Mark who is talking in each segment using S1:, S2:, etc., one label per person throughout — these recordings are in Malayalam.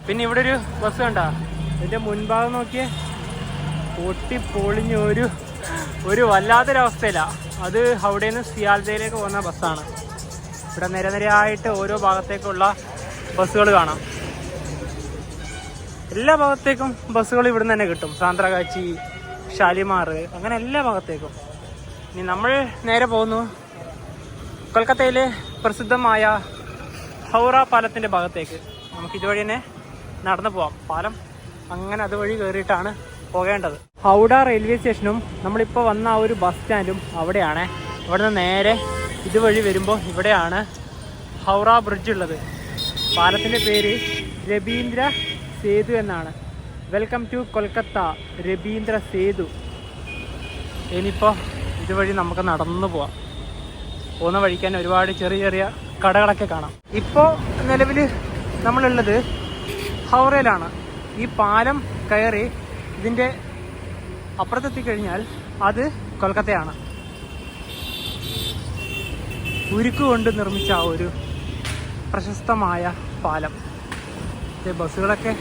S1: പിന്നെ ഇവിടെ ഒരു ബസ് കണ്ടാ, ഇതിന്റെ മുൻഭാഗം നോക്കിയേ, പൊട്ടിപ്പൊളിഞ്ഞ ഒരു വല്ലാത്തൊരവസ്ഥയില്ല. അത് അവിടെ നിന്ന് സിയാൽദയിലേക്ക് പോകുന്ന ബസ്സാണ്. ഇവിടെ നിരനിരയായിട്ട് ഓരോ ഭാഗത്തേക്കുള്ള ബസ്സുകൾ കാണാം. എല്ലാ ഭാഗത്തേക്കും ബസ്സുകൾ ഇവിടെ നിന്ന് തന്നെ കിട്ടും. സാന്ത്രാഗാച്ചി, ഷാലിമാർ, അങ്ങനെ എല്ലാ ഭാഗത്തേക്കും. ഇനി നമ്മൾ നേരെ പോകുന്നു കൊൽക്കത്തയിലെ പ്രസിദ്ധമായ ഹൗറ പാലത്തിൻ്റെ ഭാഗത്തേക്ക്. നമുക്ക് ഇതുവഴി തന്നെ നടന്നു പോവാം. പാലം അങ്ങനെ അതുവഴി കയറിയിട്ടാണ് പോകേണ്ടത്. ഹൗഡ റെയിൽവേ സ്റ്റേഷനും നമ്മളിപ്പോൾ വന്ന ആ ഒരു ബസ് സ്റ്റാൻഡും അവിടെയാണ്. ഇവിടെ നിന്ന് നേരെ ഇതുവഴി വരുമ്പോൾ ഇവിടെയാണ് ഹൗറ ബ്രിഡ്ജ് ഉള്ളത്. പാലത്തിൻ്റെ പേര് രബീന്ദ്ര സേതു എന്നാണ്. Welcome to Kolkata Rabindra Setu. ഇനിയിപ്പോൾ ഇതുവഴി നമുക്ക് നടന്നു പോവാം. പോകുന്ന വഴിക്കാൻ ഒരുപാട് ചെറിയ ചെറിയ കടകളൊക്കെ കാണാം. ഇപ്പോൾ നിലവിൽ നമ്മളുള്ളത് ഹൗറയിലാണ്. ഈ പാലം കയറി ഇതിൻ്റെ അപ്പുറത്തെത്തിക്കഴിഞ്ഞാൽ അത് കൊൽക്കത്തയാണ്. ഉരുക്കുകൊണ്ട് നിർമ്മിച്ച ആ ഒരു പ്രശസ്തമായ പാലം. ബസ്സുകളൊക്കെ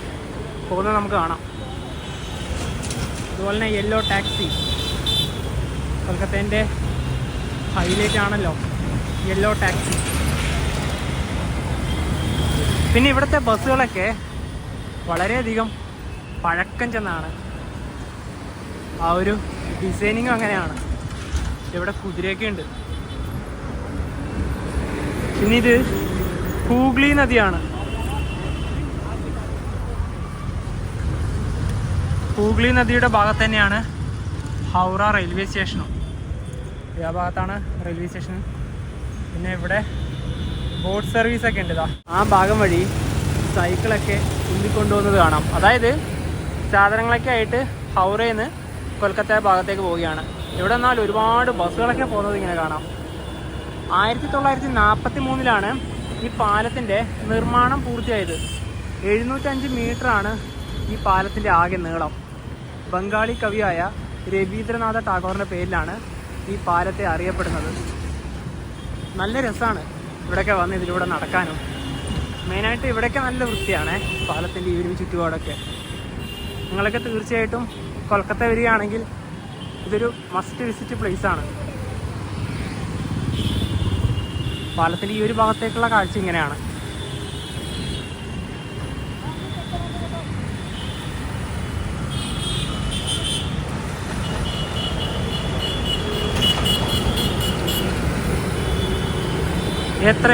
S1: പോകുന്നത് നമുക്ക് കാണാം. അതുപോലെ തന്നെ യെല്ലോ ടാക്സി, കൊൽക്കത്തേൻ്റെ ഹൈലൈറ്റ് ആണല്ലോ യെല്ലോ ടാക്സി. പിന്നെ ഇവിടുത്തെ ബസ്സുകളൊക്കെ വളരെയധികം പഴക്കം ചെന്നാണ്. ആ ഒരു ഡിസൈനിങ് അങ്ങനെയാണ്. ഇവിടെ കുതിരയൊക്കെ ഉണ്ട്. പിന്നെ ഇത് ഹൂഗ്ലി നദിയാണ്. ഹൂഗ്ലി നദിയുടെ ഭാഗത്ത് തന്നെയാണ് ഹൗറ റെയിൽവേ സ്റ്റേഷനും. ആ ഭാഗത്താണ് റെയിൽവേ സ്റ്റേഷൻ. പിന്നെ ഇവിടെ ബോട്ട് സർവീസൊക്കെ ഉണ്ട്. ഇതാ ആ ഭാഗം വഴി സൈക്കിളൊക്കെ ഉന്തിക്കൊണ്ടുപോകുന്നത് കാണാം. അതായത് സാധനങ്ങളൊക്കെ ആയിട്ട് ഹൗറയിൽ നിന്ന് കൊൽക്കത്ത ഭാഗത്തേക്ക് പോവുകയാണ്. ഇവിടെ എന്നാൽ ഒരുപാട് ബസ്സുകളൊക്കെ പോകുന്നത് ഇങ്ങനെ കാണാം. 1943 ഈ പാലത്തിൻ്റെ നിർമ്മാണം പൂർത്തിയായത്. 705 മീറ്ററാണ് ഈ പാലത്തിൻ്റെ ആകെ നീളം. ബംഗാളി കവിയായ രവീന്ദ്രനാഥ ടാഗോറിൻ്റെ പേരിലാണ് ഈ പാലത്തെ അറിയപ്പെടുന്നത്. നല്ല രസമാണ് ഇവിടെയൊക്കെ വന്ന് ഇതിലൂടെ നടക്കാനും. മെയിനായിട്ട് ഇവിടെയൊക്കെ നല്ല വൃത്തിയാണ് പാലത്തിൻ്റെ ഈ ഒരു ചുറ്റുപാടൊക്കെ. നിങ്ങളൊക്കെ തീർച്ചയായിട്ടും കൊൽക്കത്ത വരികയാണെങ്കിൽ ഇതൊരു മസ്റ്റ് വിസിറ്റ് പ്ലേസാണ്. പാലത്തിൻ്റെ ഈ ഒരു ഭാഗത്തേക്കുള്ള കാഴ്ച ഇങ്ങനെയാണ്.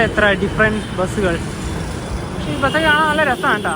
S1: എത്ര ഡിഫറെൻറ്റ് ബസ്സുകൾ. പക്ഷേ ഈ ബസ്സൊക്കെ കാണാൻ നല്ല രസമാണ് കേട്ടോ.